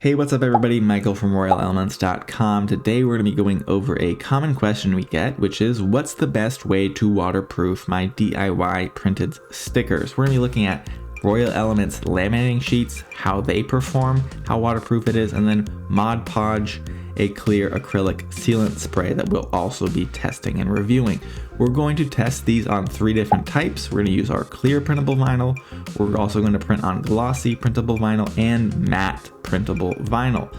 Hey, what's up everybody? Michael from RoyalElements.com. Today we're going to be going over a common question we get, which is what's the best way to waterproof my DIY printed stickers? We're going to be looking at Royal Elements laminating sheets, how they perform, how waterproof it is, and then Mod Podge, a clear acrylic sealant spray that we'll also be testing and reviewing. We're going to test these on 3 different types. We're going to use our clear printable vinyl. We're also going to print on glossy printable vinyl and matte printable vinyl.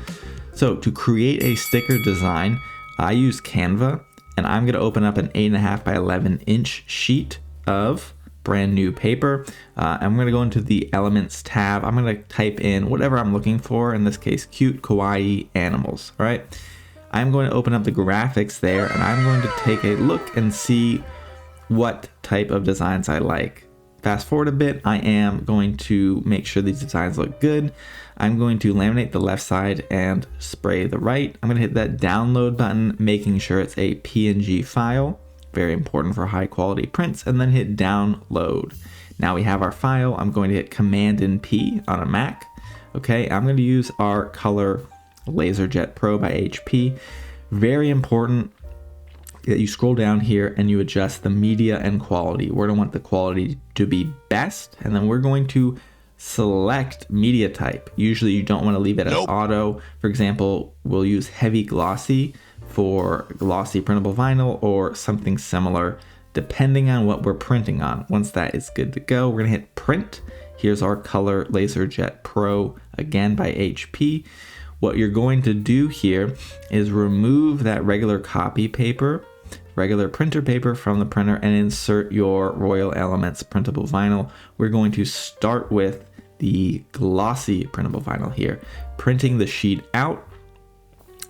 So to create a sticker design, I use Canva, and I'm going to open up an 8.5 by 11 inch sheet of brand new paper. I'm going to go into the Elements tab. I'm going to type in whatever I'm looking for, in this case cute kawaii animals. All right, I'm going to open up the graphics there, and I'm going to take a look and see what type of designs I like. Fast forward a bit, I am going to make sure these designs look good. I'm going to laminate the left side and spray the right. I'm going to hit that download button, making sure it's a PNG file. Very important for high quality prints, and then hit download. Now we have our file. I'm going to hit Command and P on a Mac. Okay, I'm going to use our color LaserJet Pro by HP. Very important that you scroll down here and you adjust the media and quality. We're going to want the quality to be best, and then we're going to select media type. Usually you don't want to leave it as auto. For example, we'll use heavy glossy for glossy printable vinyl or something similar, depending on what we're printing on. Once that is good to go, we're gonna hit print. Here's our color LaserJet Pro, again by HP. What you're going to do here is remove that regular copy paper, regular printer paper from the printer, and insert your Royal Elements printable vinyl. We're going to start with the glossy printable vinyl here, printing the sheet out.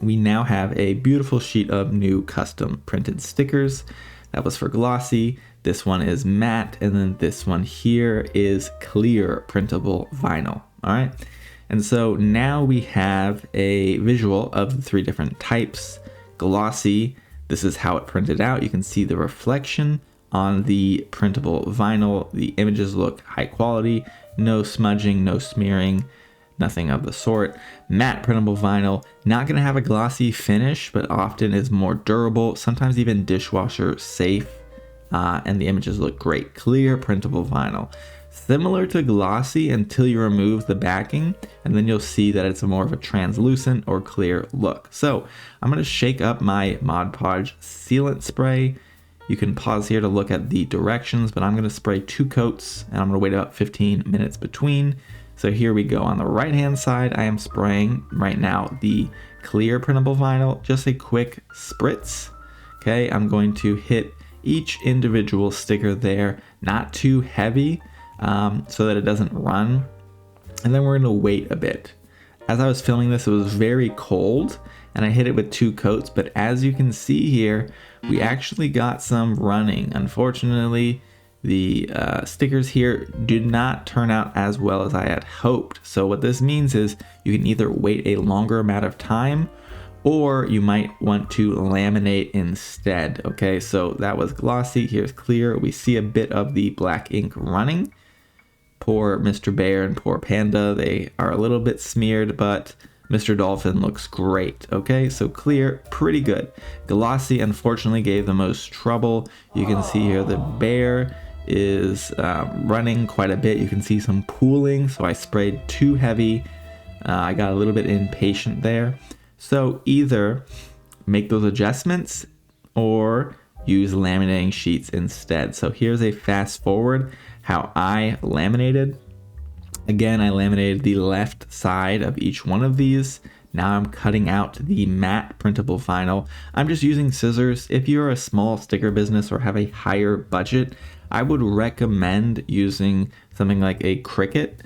We now have a beautiful sheet of new custom printed stickers. That was for glossy. This one is matte, and then this one here is clear printable vinyl. All right. And so now we have a visual of the 3 different types. Glossy, this is how it printed out. You can see the reflection on the printable vinyl. The images look high quality, no smudging, no smearing, nothing of the sort. Matte printable vinyl, not going to have a glossy finish, but often is more durable, sometimes even dishwasher safe, and the images look great. Clear printable vinyl, similar to glossy until you remove the backing, and then you'll see that it's more of a translucent or clear look. So I'm going to shake up my Mod Podge sealant spray. You can pause here to look at the directions, but I'm going to spray 2 coats, and I'm going to wait about 15 minutes between. So here we go. On the right hand side, I am spraying right now the clear printable vinyl, just a quick spritz. Okay, I'm going to hit each individual sticker there, not too heavy, so that it doesn't run. And then we're going to wait a bit. As I was filming this, it was very cold, and I hit it with 2 coats, but as you can see here, we actually got some running. Unfortunately, the stickers here did not turn out as well as I had hoped. So what this means is you can either wait a longer amount of time, or you might want to laminate instead. Okay, so that was glossy. Here's clear. We see a bit of the black ink running. Poor Mr. Bear and poor Panda, they are a little bit smeared, but Mr. Dolphin looks great. Okay, so clear, pretty good. Glossy unfortunately gave the most trouble. You can see here the bear is running quite a bit. You can see some pooling, so I sprayed too heavy. I got a little bit impatient there. So either make those adjustments or use laminating sheets instead. So here's a fast forward how I laminated. Again, I laminated the left side of each one of these. Now I'm cutting out the matte printable vinyl. I'm just using scissors. If you're a small sticker business or have a higher budget, I would recommend using something like a Cricut.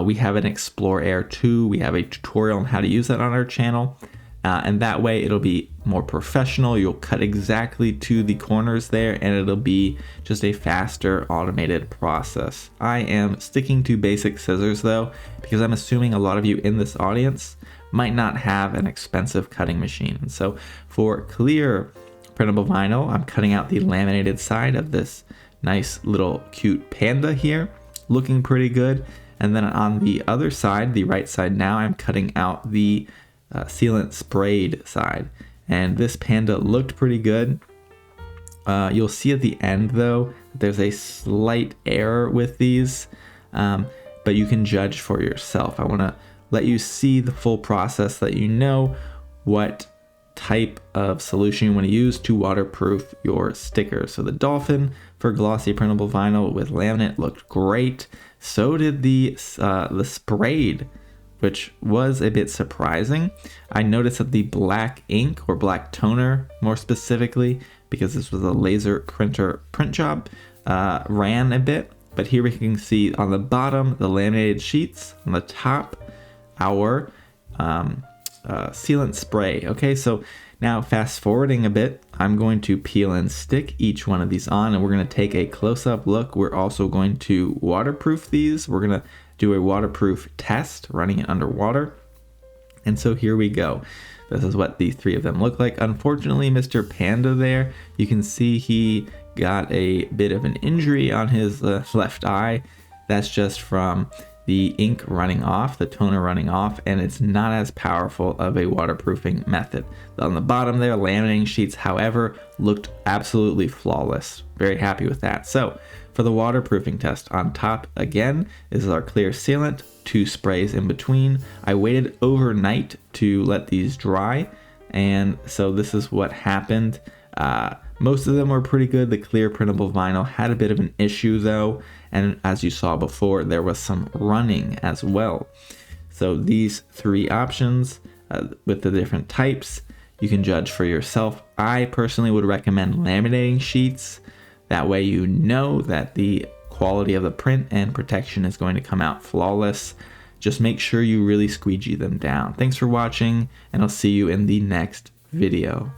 We have an Explore Air 2. We have a tutorial on how to use that on our channel. And that way it'll be more professional. You'll cut exactly to the corners there, and it'll be just a faster automated process. I am sticking to basic scissors though, because I'm assuming a lot of you in this audience might not have an expensive cutting machine. And so for clear printable vinyl, I'm cutting out the laminated side of this nice little cute panda here, looking pretty good. And then on the other side, the right side now, I'm cutting out the sealant sprayed side. And this Panda looked pretty good. You'll see at the end though, there's a slight error with these, but you can judge for yourself. I want to let you see the full process so that you know what type of solution you want to use to waterproof your stickers. So the Dolphin for glossy printable vinyl with laminate looked great. So did the sprayed, which was a bit surprising. I noticed that the black ink, or black toner more specifically, because this was a laser printer print job, ran a bit. But here we can see on the bottom the laminated sheets, on the top our sealant spray. Okay, so now fast forwarding a bit, I'm going to peel and stick each one of these on, and we're going to take a close-up look. We're also going to waterproof these. We're going to do a waterproof test running it underwater. And so here we go. This is what the three of them look like. Unfortunately, Mr. Panda there, you can see he got a bit of an injury on his left eye. That's just from the ink running off, the toner running off, and it's not as powerful of a waterproofing method. On the bottom there, laminating sheets, however, looked absolutely flawless. Very happy with that. So for the waterproofing test, on top again is our clear sealant, 2 sprays in between. I waited overnight to let these dry, and so this is what happened. Most of them were pretty good. The clear printable vinyl had a bit of an issue though, and as you saw before, there was some running as well. So these 3 options with the different types, you can judge for yourself. I personally would recommend laminating sheets. That way you know that the quality of the print and protection is going to come out flawless. Just make sure you really squeegee them down. Thanks for watching, and I'll see you in the next video.